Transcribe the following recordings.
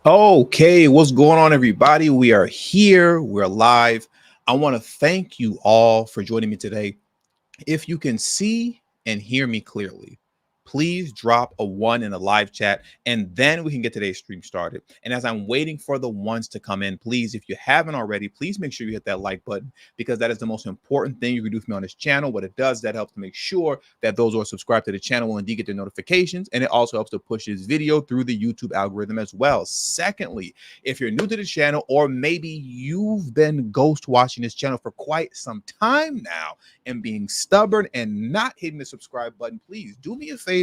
Okay, what's going on, everybody? We are here, we're live. I want to thank you all for joining me today. If you can see and hear me clearly, please drop a one in the live chat and then we can get today's stream started. And as I'm waiting for the ones to come in, please, if you haven't already, please make sure you hit that like button because that is the most important thing you can do for me on this channel. What it does, that helps to make sure that those who are subscribed to the channel will indeed get their notifications. And it also helps to push this video through the YouTube algorithm as well. Secondly, if you're new to the channel, or maybe you've been ghost watching this channel for quite some time now, and being stubborn and not hitting the subscribe button, please do me a favor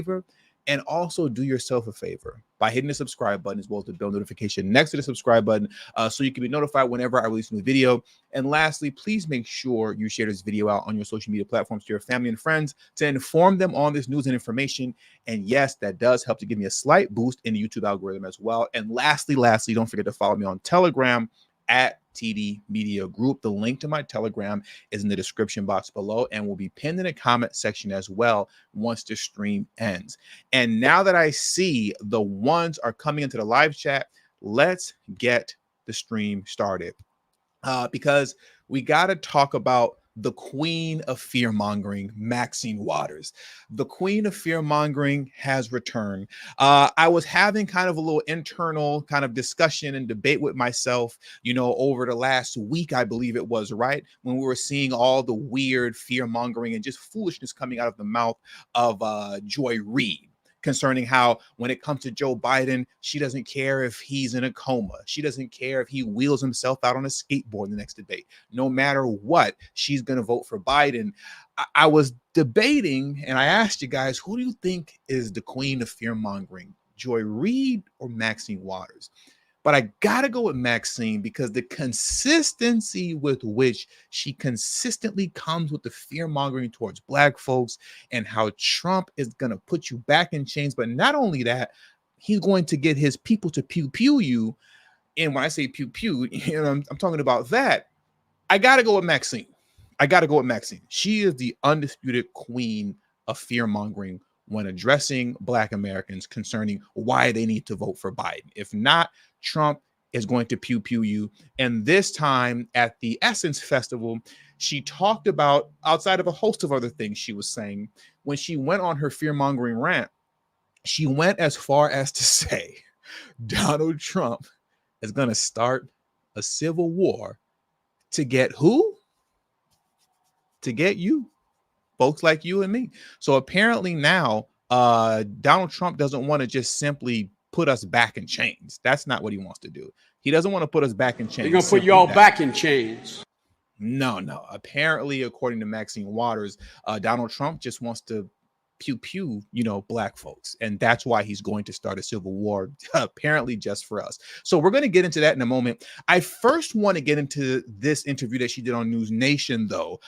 and also do yourself a favor by hitting the subscribe button as well as the bell notification next to the subscribe button so you can be notified whenever I release a new video. And lastly, please make sure you share this video out on your social media platforms to your family and friends to inform them on this news and information. And yes, that does help to give me a slight boost in the YouTube algorithm as well. And lastly, don't forget to follow me on Telegram at TD Media Group. The link to my Telegram is in the description box below and will be pinned in the comment section as well once the stream ends. And now that I see the ones are coming into the live chat, let's get the stream started because we got to talk about the queen of fear mongering, Maxine Waters. The queen of fear mongering has returned. I was having kind of a little internal kind of discussion and debate with myself, over the last week, I believe it was, right? When we were seeing all the weird fear mongering and just foolishness coming out of the mouth of Joy Reid, concerning how when it comes to Joe Biden, she doesn't care if he's in a coma. She doesn't care if he wheels himself out on a skateboard in the next debate. No matter what, she's going to vote for Biden. I was debating and I asked you guys, who do you think is the queen of fear mongering, Joy Reid or Maxine Waters? But I got to go with Maxine because the consistency with which she consistently comes with the fear mongering towards Black folks and how Trump is going to put you back in chains. But not only that, he's going to get his people to pew pew you. And when I say pew pew, I'm talking about that. I got to go with Maxine. She is the undisputed queen of fear mongering when addressing Black Americans concerning why they need to vote for Biden. If not, Trump is going to pew pew you. And this time at the Essence Festival, she talked about, outside of a host of other things she was saying, when she went on her fear mongering rant, she went as far as to say Donald Trump is going to start a civil war to get who? To get you. Folks like you and me. So apparently now Donald Trump doesn't want to just simply put us back in chains. That's not what he wants to do. He doesn't want to put us back in chains. He's going to put you all back in chains. No. Apparently, according to Maxine Waters, Donald Trump just wants to pew pew, Black folks. And that's why he's going to start a civil war, apparently just for us. So we're going to get into that in a moment. I first want to get into this interview that she did on News Nation, though,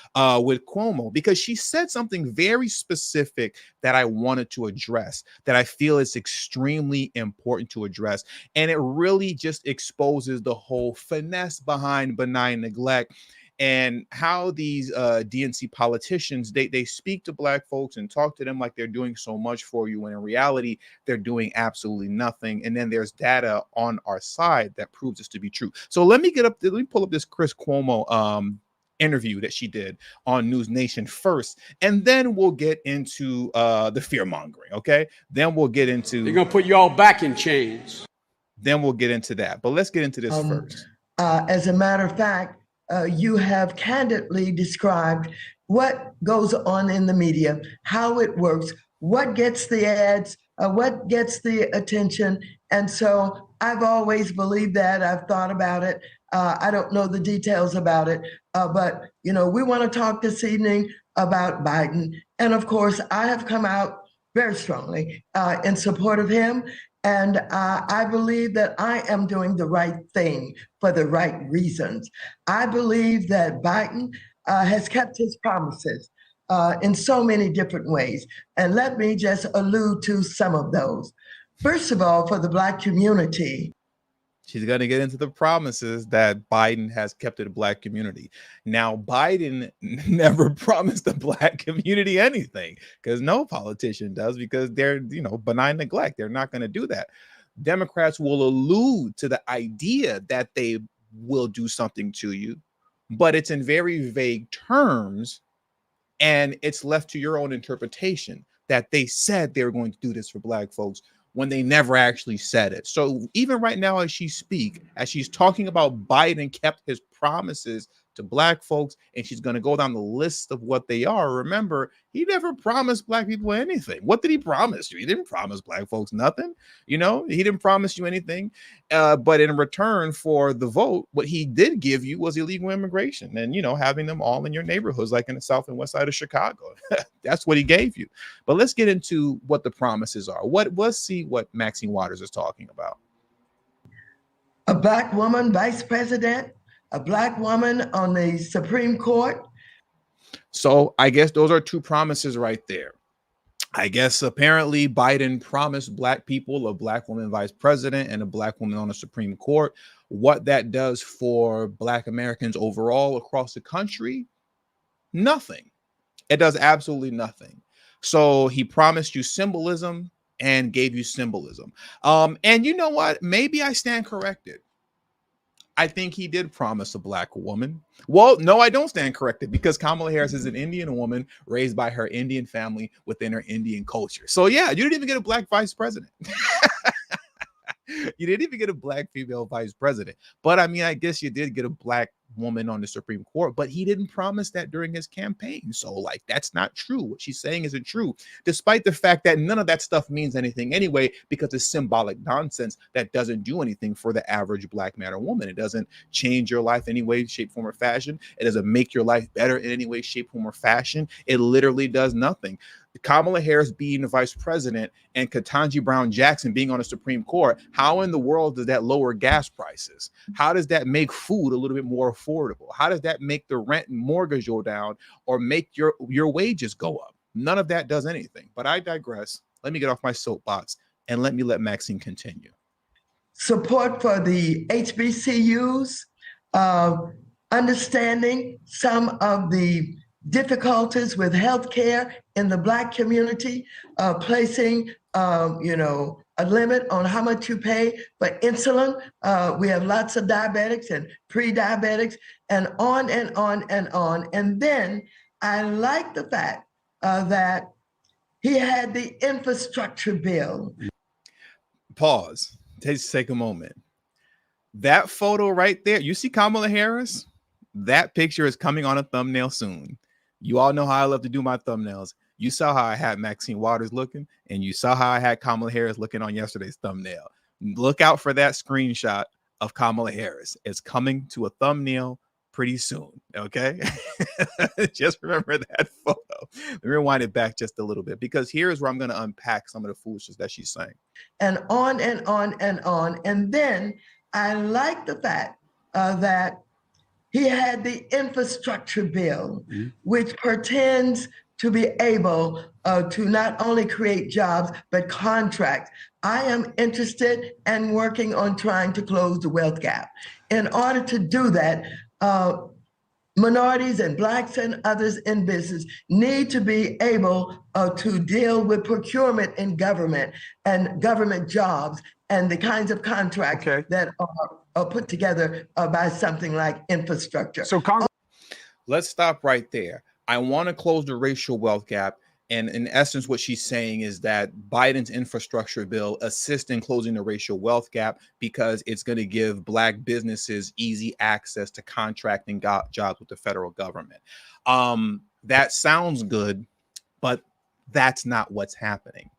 with Cuomo, because she said something very specific that I wanted to address, that I feel is extremely important to address. And it really just exposes the whole finesse behind benign neglect and how these DNC politicians, they speak to Black folks and talk to them like they're doing so much for you, when in reality, they're doing absolutely nothing. And then there's data on our side that proves this to be true. So let me pull up this Chris Cuomo interview that she did on News Nation first, and then we'll get into the fear mongering, okay? Then we'll get into... They're going to put you all back in chains. Then we'll get into that. But let's get into this first. As a matter of fact, you have candidly described what goes on in the media, how it works, what gets the ads, what gets the attention. And so I've always believed that. I've thought about it. I don't know the details about it, but we want to talk this evening about Biden. And of course, I have come out very strongly in support of him. And I believe that I am doing the right thing for the right reasons. I believe that Biden has kept his promises in so many different ways. And let me just allude to some of those. First of all, for the Black community, she's going to get into the promises that Biden has kept to the Black community. Now, Biden never promised the Black community anything, because no politician does, because they're, benign neglect. They're not going to do that. Democrats will allude to the idea that they will do something to you, but it's in very vague terms, and it's left to your own interpretation that they said they were going to do this for Black folks when they never actually said it. So even right now, as she's talking about Biden kept his promises to Black folks, and she's going to go down the list of what they are. Remember, he never promised Black people anything. What did he promise you? He didn't promise Black folks nothing. He didn't promise you anything. But in return for the vote, what he did give you was illegal immigration and, having them all in your neighborhoods, like in the south and west side of Chicago. That's what he gave you. But let's get into what the promises are. Let's see what Maxine Waters is talking about. A Black woman vice president, a Black woman on the Supreme Court. So I guess those are two promises right there. I guess apparently Biden promised Black people a Black woman vice president and a Black woman on the Supreme Court. What that does for Black Americans overall across the country, nothing. It does absolutely nothing. So he promised you symbolism and gave you symbolism. And you know what? Maybe I stand corrected. I think he did promise a Black woman. Well, no, I don't stand corrected, because Kamala Harris is an Indian woman raised by her Indian family within her Indian culture. So yeah, you didn't even get a Black vice president. You didn't even get a Black female vice president. But I mean, I guess you did get a Black woman on the Supreme Court, but he didn't promise that during his campaign. So that's not true. What she's saying isn't true, despite the fact that none of that stuff means anything anyway, because it's symbolic nonsense that doesn't do anything for the average Black man or woman. It doesn't change your life in any way, shape, form, or fashion. It doesn't make your life better in any way, shape, form, or fashion. It literally does nothing. Kamala Harris being the vice president and Ketanji Brown Jackson being on the Supreme Court, how in the world does that lower gas prices? How does that make food a little bit more affordable? How does that make the rent and mortgage go down or make your wages go up? None of that does anything. But I digress. Let me get off my soapbox and let Maxine continue. Support for the HBCUs, understanding some of the difficulties with healthcare in the Black community, placing, a limit on how much you pay for insulin. We have lots of diabetics and pre-diabetics, and on and on and on. And then I like the fact that he had the infrastructure bill. Pause. Take a moment. That photo right there, you see Kamala Harris? That picture is coming on a thumbnail soon. You all know how I love to do my thumbnails. You saw how I had Maxine Waters looking, and you saw how I had Kamala Harris looking on yesterday's thumbnail. Look out for that screenshot of Kamala Harris. It's coming to a thumbnail pretty soon, okay? Just remember that photo. Let me rewind it back just a little bit, because here's where I'm going to unpack some of the foolishness that she's saying. And on and on and on. And then I like the fact that he had the infrastructure bill, which pretends to be able to not only create jobs, but contracts. I am interested and working on trying to close the wealth gap. In order to do that, minorities and Blacks and others in business need to be able to deal with procurement in government and government jobs and the kinds of contracts that are put together by something like infrastructure. So let's stop right there. I want to close the racial wealth gap. And in essence, what she's saying is that Biden's infrastructure bill assists in closing the racial wealth gap because it's going to give Black businesses easy access to contracting jobs with the federal government. That sounds good, but that's not what's happening.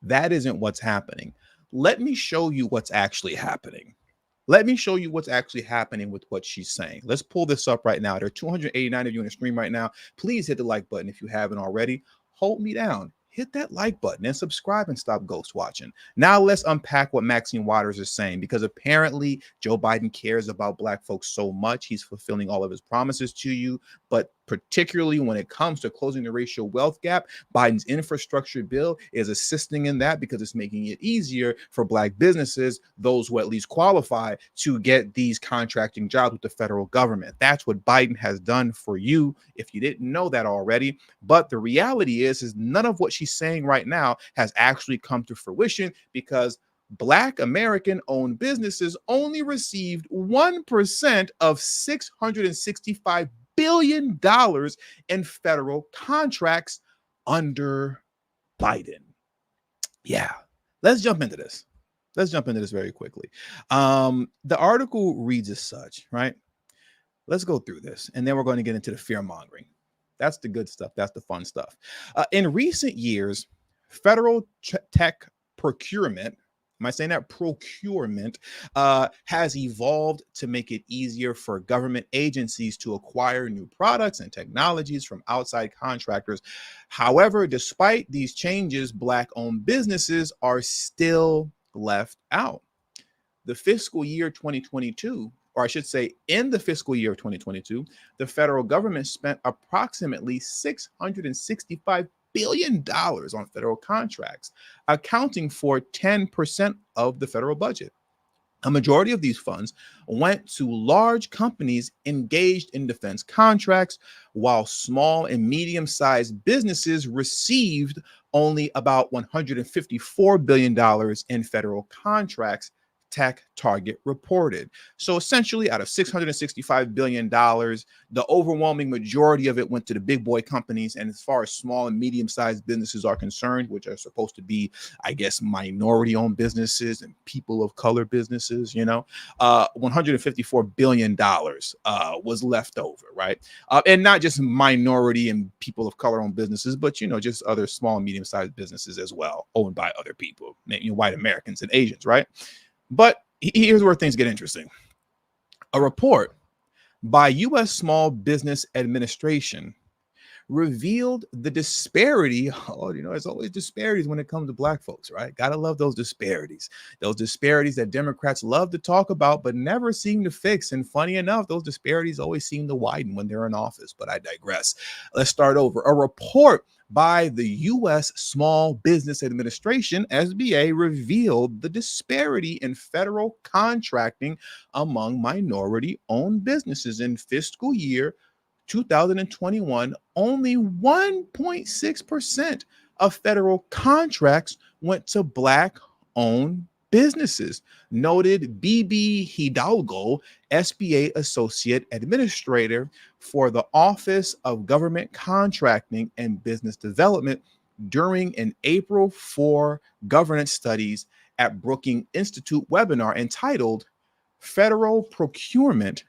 That isn't what's happening. Let me show you what's actually happening. Let me show you what's actually happening with what she's saying. Let's pull this up right now. There are 289 of you in the stream right now. Please hit the like button if you haven't already. Hold me down. Hit that like button and subscribe and stop ghost watching. Now let's unpack what Maxine Waters is saying, because apparently Joe Biden cares about Black folks so much. He's fulfilling all of his promises to you, but particularly when it comes to closing the racial wealth gap, Biden's infrastructure bill is assisting in that because it's making it easier for Black businesses, those who at least qualify, to get these contracting jobs with the federal government. That's what Biden has done for you, if you didn't know that already. But the reality is none of what she's saying right now has actually come to fruition, because Black American-owned businesses only received 1% of $665 billion in federal contracts under Biden. Yeah, let's jump into this. Let's jump into this very quickly. The article reads as such, right? Let's go through this, and then we're going to get into the fear mongering. That's the good stuff. That's the fun stuff. In recent years, federal tech procurement, am I saying that? Procurement has evolved to make it easier for government agencies to acquire new products and technologies from outside contractors. However, despite these changes, Black-owned businesses are still left out. The fiscal year 2022, or I should say in the fiscal year of 2022, the federal government spent approximately $665 billion on federal contracts, accounting for 10% of the federal budget. A majority of these funds went to large companies engaged in defense contracts, while small and medium-sized businesses received only about $154 billion in federal contracts, Tech Target reported. So essentially, out of $665 billion, the overwhelming majority of it went to the big boy companies. And as far as small and medium-sized businesses are concerned, which are supposed to be, I guess, minority-owned businesses and people of color businesses, $154 billion was left over, right? And not just minority and people of color-owned businesses, but, just other small and medium-sized businesses as well, owned by other people, white Americans and Asians, right? But here's where things get interesting. A report by U.S. Small Business Administration revealed the disparity. There's always disparities when it comes to Black folks, right? Gotta love those disparities that Democrats love to talk about, but never seem to fix. And funny enough, those disparities always seem to widen when they're in office, but I digress. Let's start over. A report by the U.S. Small Business Administration, SBA, revealed the disparity in federal contracting among minority-owned businesses in fiscal year 2021. Only 1.6% of federal contracts went to Black-owned businesses, noted BB Hidalgo, SBA Associate Administrator for the Office of Government Contracting and Business Development during an April 4 governance studies at Brookings Institute webinar entitled Federal Procurement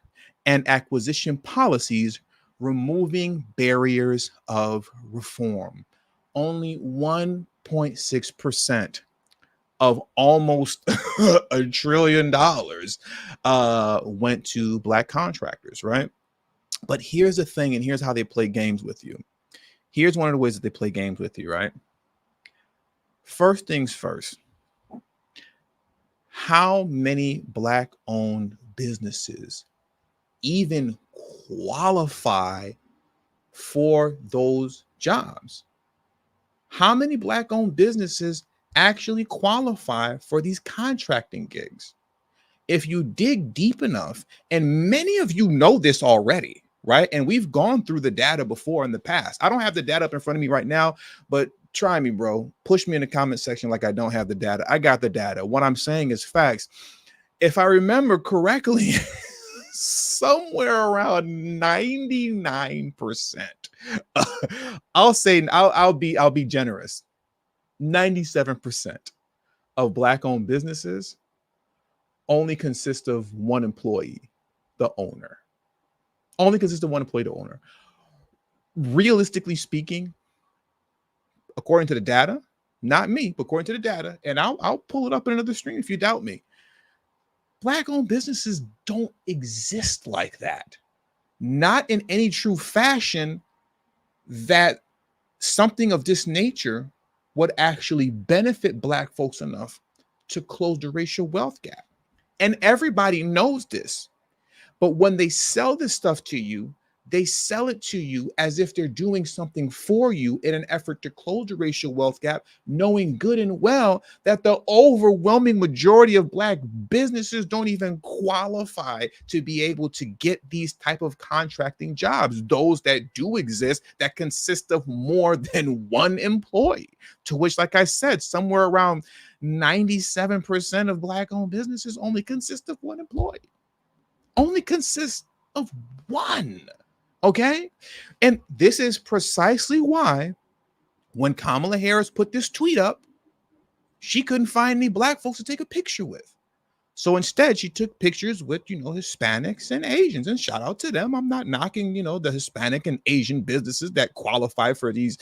and Acquisition Policies, Removing Barriers of Reform. Only 1.6% of almost $1 trillion went to Black contractors, right? But here's the thing, and here's how they play games with you. Here's one of the ways that they play games with you, right? First things first, how many Black-owned businesses even qualify for those jobs? How many Black-owned businesses actually qualify for these contracting gigs? If you dig deep enough, and many of you know this already, right? And we've gone through the data before in the past. I don't have the data up in front of me right now, but try me, bro. Push me in the comment section like I don't have the data. I got the data. What I'm saying is facts. If I remember correctly, somewhere around 99%. I'll be generous. 97% of Black-owned businesses only consist of one employee, the owner. Only consists of one employee, the owner. Realistically speaking, according to the data, not me, but according to the data, and I'll pull it up in another stream if you doubt me, Black-owned businesses don't exist like that. Not in any true fashion that something of this nature would actually benefit Black folks enough to close the racial wealth gap. And everybody knows this. But when they sell this stuff to you, they sell it to you as if they're doing something for you in an effort to close the racial wealth gap, knowing good and well that the overwhelming majority of Black businesses don't even qualify to be able to get these type of contracting jobs. Those that do exist that consist of more than one employee, to which, like I said, somewhere around 97% of Black-owned businesses only consist of one employee. Only consists of one. Okay? And this is precisely why when Kamala Harris put this tweet up, she couldn't find any Black folks to take a picture with. So instead, she took pictures with, Hispanics and Asians, and shout out to them. I'm not knocking, the Hispanic and Asian businesses that qualify for these,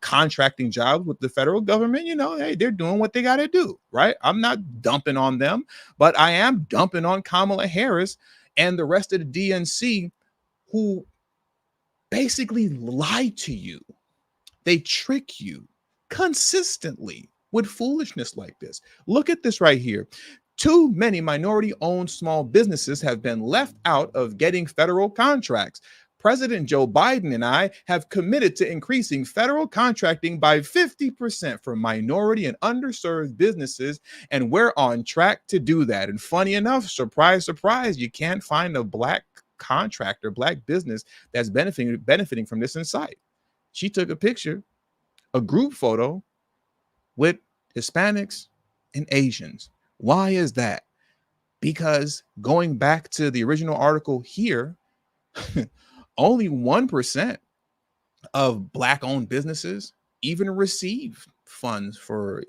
contracting jobs with the federal government. Hey, they're doing what they got to do, right? I'm not dumping on them, but I am dumping on Kamala Harris and the rest of the DNC who basically lie to you. They trick you consistently with foolishness like this. Look at this right here. Too many minority-owned small businesses have been left out of getting federal contracts. President Joe Biden and I have committed to increasing federal contracting by 50% for minority and underserved businesses, and we're on track to do that. And funny enough, surprise, surprise, you can't find a Black contractor, Black business that's benefiting from this in sight. She took a picture, a group photo with Hispanics and Asians. Why is that? Because going back to the original article here, only 1% of Black-owned businesses even receive funds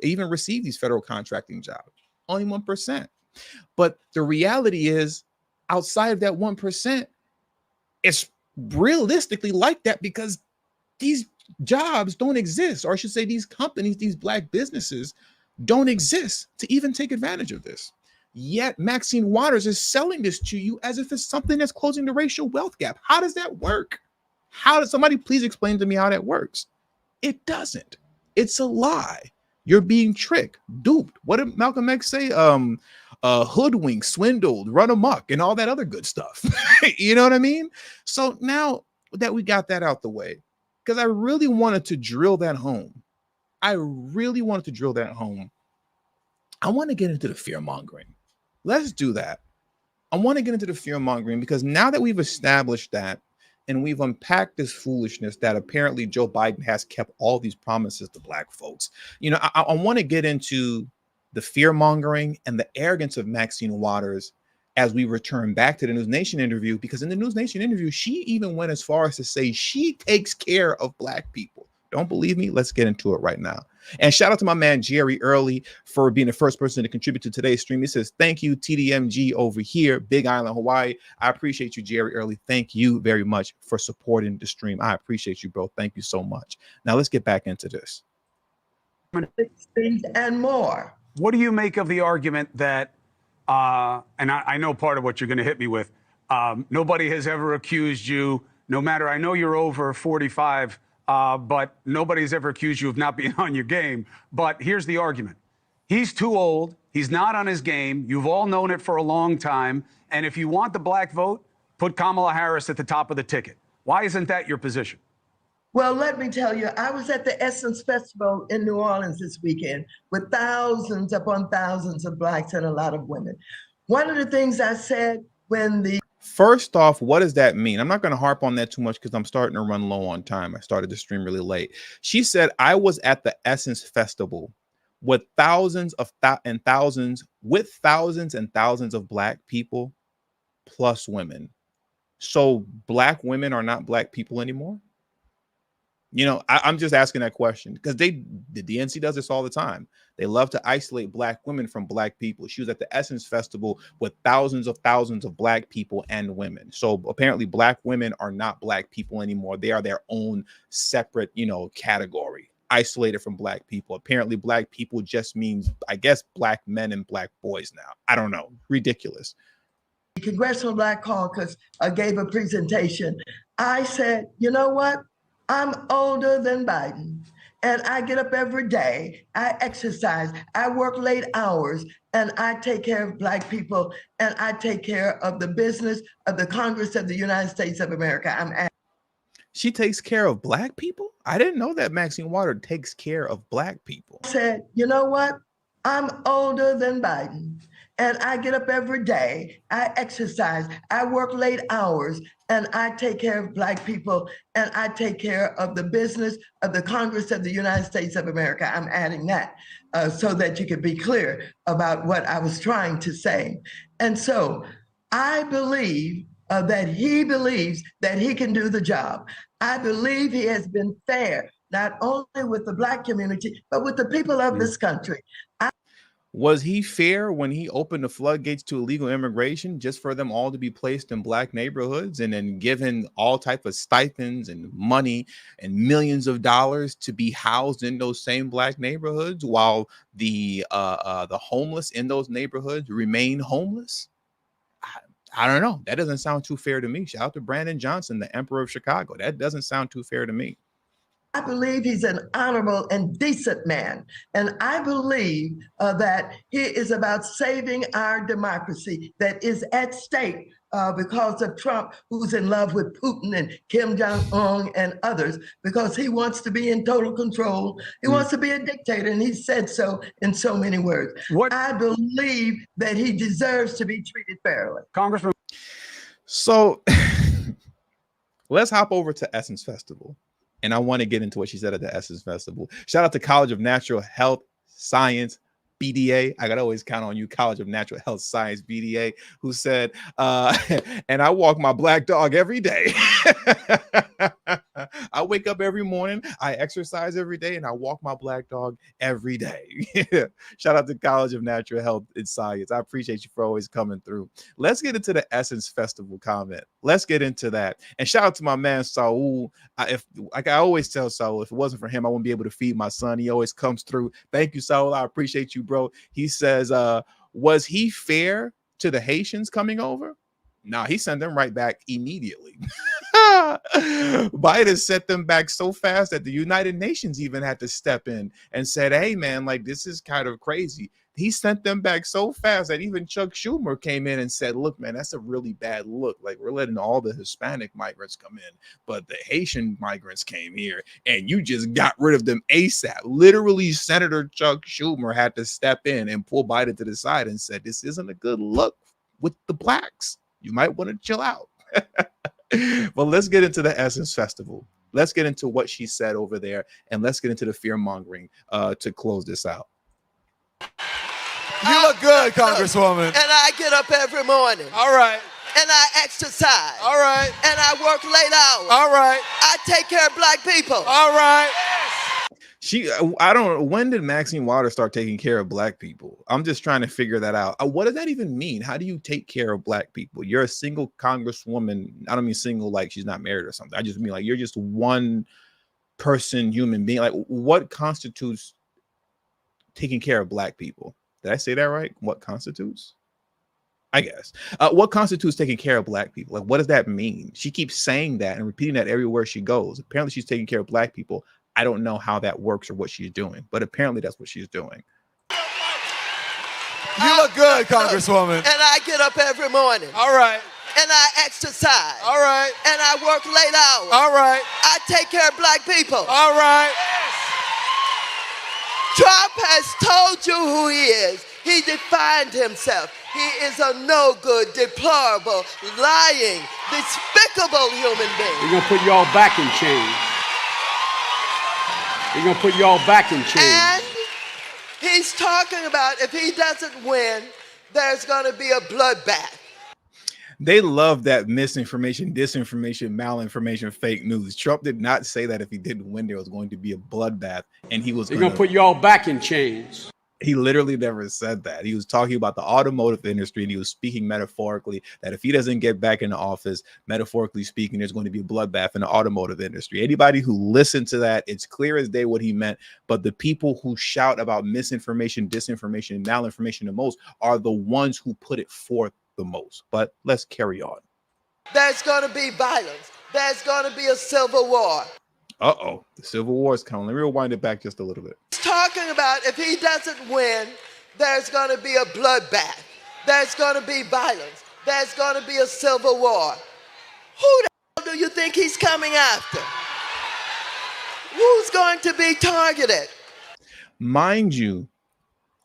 even receive these federal contracting jobs. Only 1%. But the reality is, outside of that 1%, it's realistically like that because these jobs don't exist, or I should say these companies, these Black businesses don't exist to even take advantage of this. Yet Maxine Waters is selling this to you as if it's something that's closing the racial wealth gap. How does that work? How does somebody please explain to me how that works? It doesn't. It's a lie. You're being tricked, duped. What did Malcolm X say? Hoodwinked, swindled, run amok, and all that other good stuff. You know what I mean? So now that we got that out the way, because I really wanted to drill that home. I want to get into the fear mongering. Let's do that. I want to get into the fear mongering because now that we've established that and we've unpacked this foolishness that apparently Joe Biden has kept all these promises to Black folks, I want to get into the fear mongering and the arrogance of Maxine Waters as we return back to the News Nation interview, because in the News Nation interview, she even went as far as to say she takes care of Black people. Don't believe me? Let's get into it right now. And shout out to my man, Jerry Early, for being the first person to contribute to today's stream. He says, thank you, TDMG over here, Big Island, Hawaii. I appreciate you, Jerry Early. Thank you very much for supporting the stream. I appreciate you, bro. Thank you so much. Now let's get back into this. And more. What do you make of the argument that, and I know part of what you're going to hit me with, nobody has ever accused you, no matter, I know you're over 45, but nobody's ever accused you of not being on your game. But here's the argument. He's too old. He's not on his game. You've all known it for a long time. And if you want the Black vote, put Kamala Harris at the top of the ticket. Why isn't that your position? Well, let me tell you, I was at the Essence Festival in New Orleans this weekend with thousands upon thousands of Blacks and a lot of women. One of the things I said when the First off, what does that mean? I'm not going to harp on that too much because I'm starting to run low on time. I started the stream really late. She said, I was at the Essence Festival with thousands and thousands of Black people plus women. So Black women are not Black people anymore? I'm just asking that question because the DNC does this all the time. They love to isolate Black women from Black people. She was at the Essence Festival with thousands of Black people and women. So apparently Black women are not Black people anymore. They are their own separate, category, isolated from Black people. Apparently Black people just means, I guess, Black men and Black boys now. I don't know. Ridiculous. Congressional Black Caucus gave a presentation. I said, you know what? I'm older than Biden, and I get up every day. I exercise. I work late hours, and I take care of Black people, and I take care of the business of the Congress of the United States of America. She takes care of Black people? I didn't know that Maxine Waters takes care of Black people. I said, you know what? I'm older than Biden, And I get up every day, I exercise, I work late hours, and I take care of Black people, and I take care of the business of the Congress of the United States of America. I'm adding that so that you can be clear about what I was trying to say. And so I believe that he believes that he can do the job. I believe he has been fair, not only with the Black community, but with the people of this country. Was he fair when he opened the floodgates to illegal immigration just for them all to be placed in Black neighborhoods and then given all type of stipends and money and millions of dollars to be housed in those same Black neighborhoods while the homeless in those neighborhoods remain homeless? I don't know. That doesn't sound too fair to me. Shout out to Brandon Johnson, the Emperor of Chicago. That doesn't sound too fair to me. I believe he's an honorable and decent man. And I believe that he is about saving our democracy that is at stake because of Trump, who's in love with Putin and Kim Jong-un and others, because he wants to be in total control. He wants to be a dictator, and he said so in so many words. I believe that he deserves to be treated fairly. Congressman. So let's hop over to Essence Festival. And I want to get into what she said at the Essence Festival. Shout out to College of Natural Health Science, BDA. I got to always count on you, College of Natural Health Science, BDA, who said, and I walk my Black dog every day. I wake up every morning, I exercise every day, and I walk my Black dog every day. Shout out to College of Natural Health and Science. I appreciate you for always coming through. Let's get into the Essence Festival comment. Let's get into that. And shout out to my man, Saul. Like I always tell Saul, if it wasn't for him, I wouldn't be able to feed my son. He always comes through. Thank you, Saul. I appreciate you, bro. He says, was he fair to the Haitians coming over? No, he sent them right back immediately. Biden sent them back so fast that the United Nations even had to step in and said, hey, man, like this is kind of crazy. He sent them back so fast that even Chuck Schumer came in and said, look, man, that's a really bad look. Like we're letting all the Hispanic migrants come in, but the Haitian migrants came here and you just got rid of them ASAP. Literally, Senator Chuck Schumer had to step in and pull Biden to the side and said, this isn't a good look with the Blacks. You might want to chill out. But let's get into the Essence Festival. Let's get into what she said over there, and let's get into the fear mongering to close this out. You look good, Congresswoman. And I get up every morning. All right. And I exercise. All right. And I work late hours. All right. I take care of Black people. All right. I don't know, when did Maxine Waters start taking care of Black people? I'm just trying to figure that out. What does that even mean? How do you take care of Black people? You're a single congresswoman. I don't mean single like she's not married or something. I just mean like you're just one person, human being. Like what constitutes taking care of Black people? Did I say that right? What constitutes? I guess. What constitutes taking care of Black people? Like, what does that mean? She keeps saying that and repeating that everywhere she goes. Apparently she's taking care of Black people. I don't know how that works or what she's doing, but apparently that's what she's doing. You look good, Congresswoman. And I get up every morning. All right. And I exercise. All right. And I work late hours. All right. I take care of Black people. All right. Trump has told you who he is. He defined himself. He is a no good, deplorable, lying, despicable human being. We're going to put y'all back in chains. We're going to put y'all back in chains. And he's talking about if he doesn't win, there's going to be a bloodbath. They love that misinformation, disinformation, malinformation, fake news. Trump did not say that if he didn't win, there was going to be a bloodbath, and he was going to put y'all back in chains. He literally never said that. He was talking about the automotive industry, and he was speaking metaphorically that if he doesn't get back into office, metaphorically speaking, there's going to be a bloodbath in the automotive industry. Anybody who listened to that, it's clear as day what he meant. But the people who shout about misinformation, disinformation, and malinformation the most are the ones who put it forth the most. But let's carry on. There's going to be violence. There's going to be a civil war. Uh-oh, the Civil War is coming. Let me rewind it back just a little bit. Talking about if he doesn't win, there's going to be a bloodbath. There's going to be violence. There's going to be a civil war. Who the hell do you think he's coming after? Who's going to be targeted? Mind you,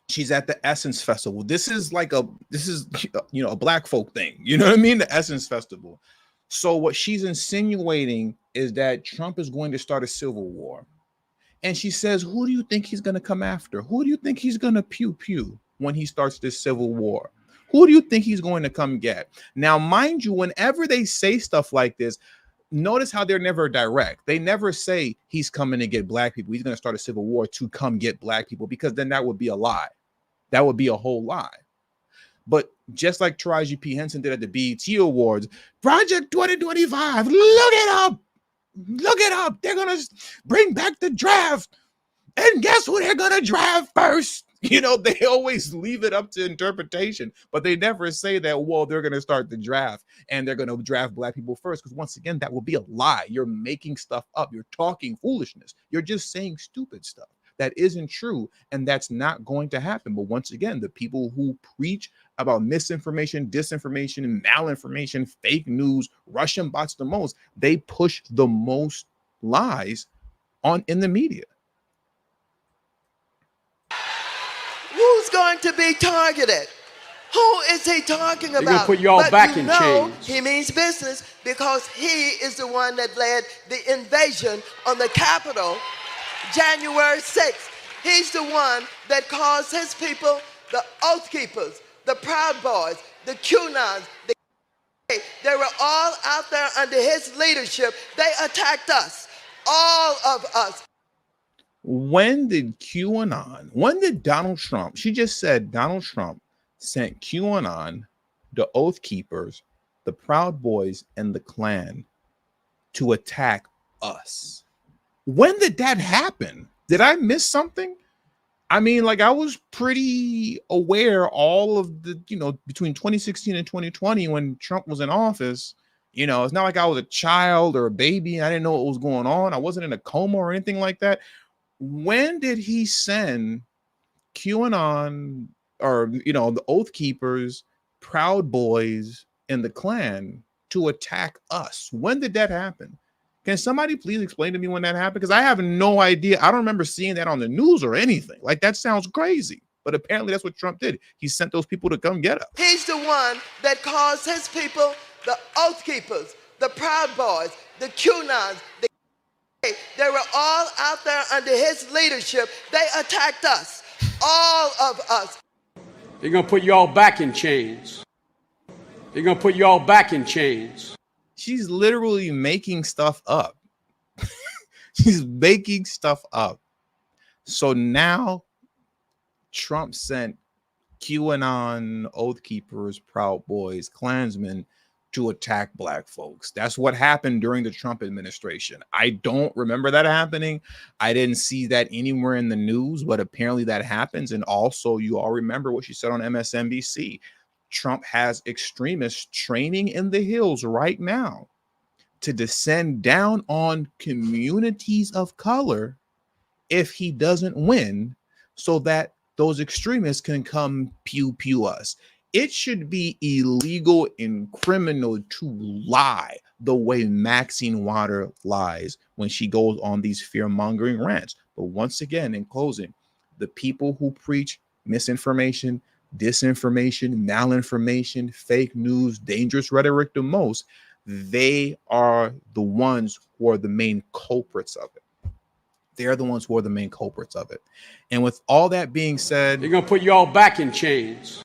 She's at the Essence Festival. This is a black folk thing. You know what I mean? The Essence Festival. So what she's insinuating is that Trump is going to start a civil war. And she says, who do you think he's going to come after? Who do you think he's going to pew pew when he starts this civil war? Who do you think he's going to come get? Now, mind you, whenever they say stuff like this, notice how they're never direct. They never say he's coming to get black people. He's going to start a civil war to come get black people, because then that would be a lie. That would be a whole lie. But just like Taraji P. Henson did at the BET Awards, Project 2025, look it up. Look it up. They're going to bring back the draft. And guess who they're going to draft first? You know, they always leave it up to interpretation, but they never say that, well, they're going to start the draft and they're going to draft black people first. Because once again, that will be a lie. You're making stuff up. You're talking foolishness. You're just saying stupid stuff that isn't true. And that's not going to happen. But once again, the people who preach about misinformation, disinformation, malinformation, fake news, Russian bots the most, they push the most lies in the media. Who's going to be targeted? Who is he talking about? They're gonna put y'all back in chains. He means business, because he is the one that led the invasion on the Capitol January 6th. He's the one that caused his people, the Oath Keepers, the Proud Boys, the QAnons, they were all out there under his leadership. They attacked us, all of us. When did Donald Trump, she just said Donald Trump sent QAnon, the Oath Keepers, the Proud Boys, and the Klan to attack us. When did that happen? Did I miss something? I mean, like, I was pretty aware all of the, between 2016 and 2020 when Trump was in office. It's not like I was a child or a baby and I didn't know what was going on. I wasn't in a coma or anything like that. When did he send QAnon or, the Oath Keepers, Proud Boys, and the Klan to attack us? When did that happen? Can somebody please explain to me when that happened? Because I have no idea. I don't remember seeing that on the news or anything. Like, that sounds crazy. But apparently that's what Trump did. He sent those people to come get us. He's the one that caused his people, the Oath Keepers, the Proud Boys, the QAnons, they were all out there under his leadership. They attacked us, all of us. They're going to put y'all back in chains. They're going to put y'all back in chains. She's literally making stuff up. She's making stuff up. So now Trump sent QAnon, Oath Keepers, Proud Boys, Klansmen to attack black folks. That's what happened during the Trump administration. I don't remember that happening. I didn't see that anywhere in the news, but apparently that happens. And also, you all remember what she said on MSNBC. Trump has extremists training in the hills right now to descend down on communities of color if he doesn't win, so that those extremists can come pew pew us. It should be illegal and criminal to lie the way Maxine Waters lies when she goes on these fear-mongering rants. But once again, in closing, the people who preach misinformation, disinformation, malinformation, fake news, dangerous rhetoric the most, they are the ones who are the main culprits of it. They're the ones who are the main culprits of it. And with all that being said, they're going to put y'all back in chains.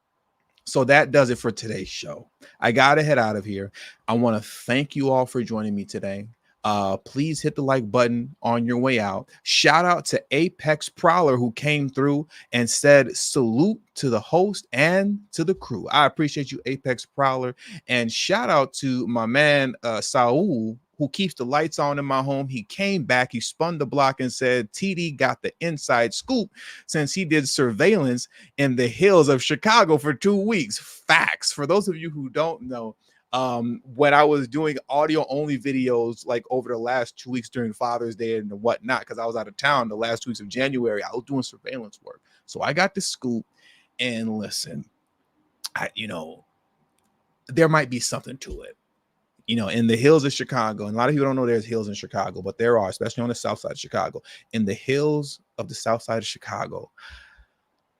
So that does it for today's show. I got to head out of here. I want to thank you all for joining me today. Please hit the like button on your way out. Shout out to Apex Prowler, who came through and said salute to the host and to the crew. I appreciate you, Apex Prowler. And shout out to my man, Saul, who keeps the lights on in my home. He came back, he spun the block and said TD got the inside scoop since he did surveillance in the hills of Chicago for 2 weeks. Facts. For those of you who don't know, when I was doing audio only videos like over the last 2 weeks during Father's Day and whatnot, because I was out of town the last 2 weeks of January, I was doing surveillance work. So I got the scoop. And listen, there might be something to it. In the hills of Chicago, and a lot of people don't know there's hills in Chicago, but there are, especially on the south side of Chicago. In the hills of the south side of Chicago,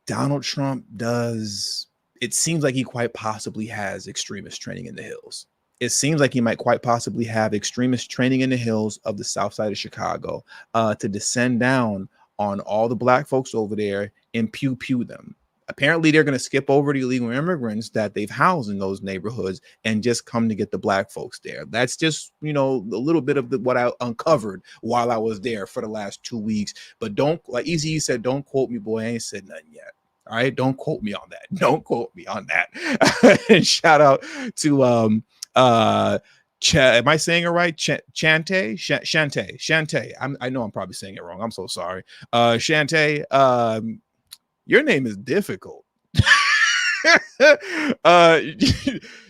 Donald Trump does, it seems like he quite possibly has extremist training in the hills. It seems like he might quite possibly have extremist training in the hills of the south side of Chicago to descend down on all the black folks over there and pew pew them. Apparently, they're going to skip over the illegal immigrants that they've housed in those neighborhoods and just come to get the black folks there. That's just, you know, a little bit of what I uncovered while I was there for the last 2 weeks. But don't, like Easy said, don't quote me, boy. I ain't said nothing yet. All right, don't quote me on that. Don't quote me on that. And shout out to am I saying it right? Shante. I know I'm probably saying it wrong. I'm so sorry. Shante, your name is difficult.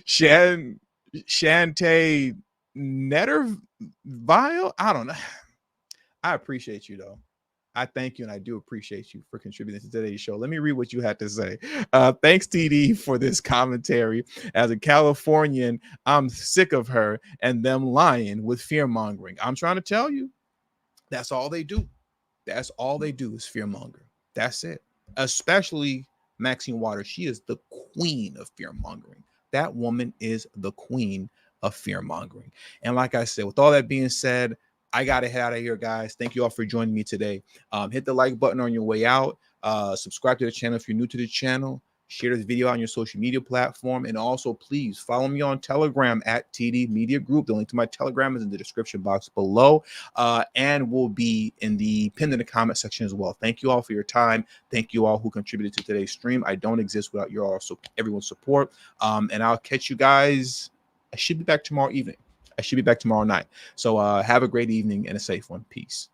Shante Netterville. I don't know. I appreciate you though. I thank you and I do appreciate you for contributing to today's show. Let me read what you had to say. Thanks, TD, for this commentary. As a Californian, I'm sick of her and them lying with fear mongering. I'm trying to tell you, that's all they do. That's all they do is fear monger. That's it. Especially Maxine Waters. She is the queen of fear mongering. That woman is the queen of fear mongering. And like I said, with all that being said, I got to head out of here, guys. Thank you all for joining me today. Hit the like button on your way out. Subscribe to the channel if you're new to the channel. Share this video on your social media platform. And also, please follow me on Telegram at TD Media Group. The link to my Telegram is in the description box below and will be in the pinned in the comment section as well. Thank you all for your time. Thank you all who contributed to today's stream. I don't exist without your all, so everyone's support. And I'll catch you guys. I should be back tomorrow evening. I should be back tomorrow night. So have a great evening and a safe one. Peace.